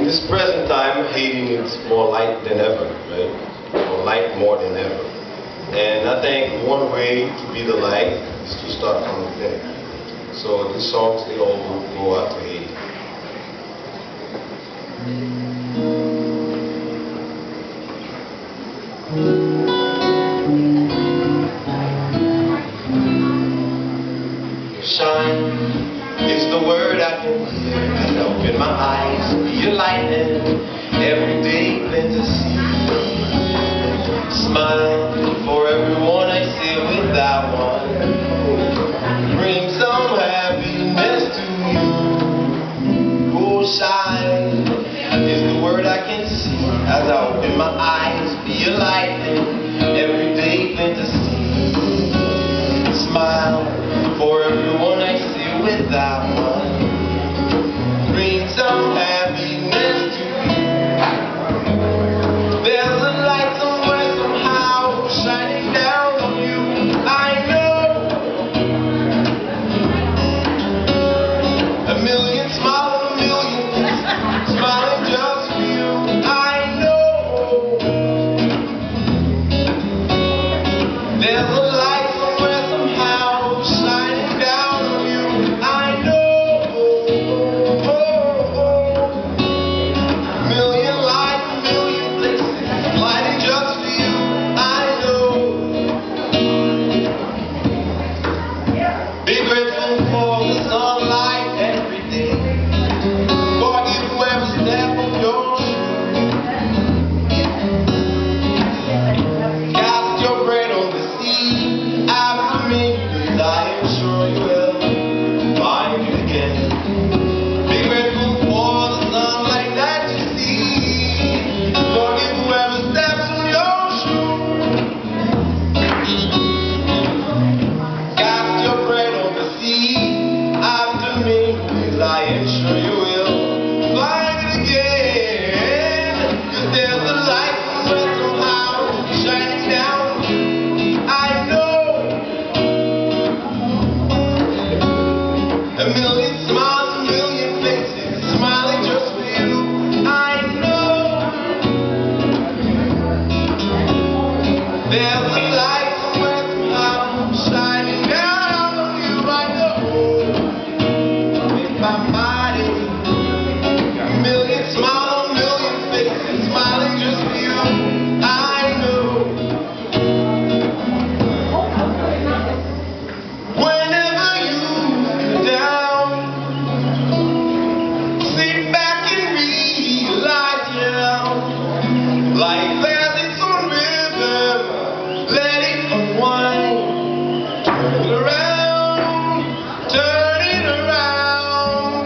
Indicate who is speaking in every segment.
Speaker 1: In this present time, Haiti needs more light than ever, right? More light more than ever. And I think one way to be the light is to start from within. So these songs, they all go out to Haiti. Shine is the word I can hear. And open my eyes, be a lightning. Every day plant a seed. Smile for everyone I see without one. Bring some happiness to you. Oh, shine is the word I can see. As I open my eyes, be a lightning. Every day plant a seed. Smile for everyone I see without one. Bring some happiness to you. There's a light somewhere, somehow, shining down on you. I know a million smiles, a million smiling just for you. I know there's a light somewhere, somehow, shining down on you. I know a million lights, a million places, lighting just for you. I know. Be grateful for the sunlight every day. Forgive whoever stepped on your shoe. Cast your bread on the sea. After me, I am sure you will find it again. Be grateful for the sunlight that you see. Forgive whoever steps on your shoe. Cast your bread on the sea. After me, I am sure you will find it again. 'Cause there's a light somewhere, somehow, shining down. I know a million smiles, a million faces, smiling just for you. I know there's a light somewhere, somehow, shining down on you. I know with my body, a million smiles, a million faces, smiling just for you. I know whenever you're down, sit back and realize, life has its own rhythm. Let it unwind. Turn it around, turn it around.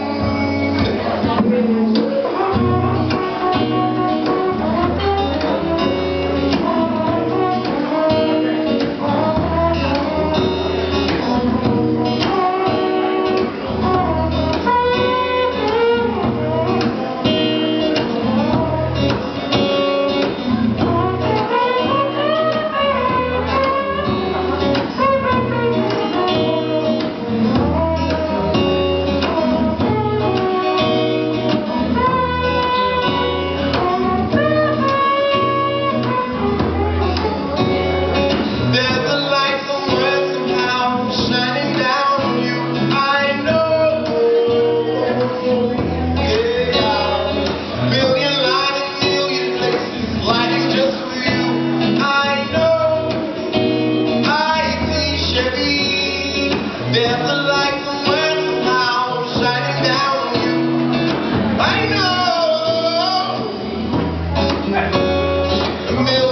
Speaker 1: There's a light somewhere, somehow, shining down on you. I know. Yeah. Million lights, million places, lighting just for you. I know. I see Chevy. There's a light somewhere, somehow, shining down on you. I know. A million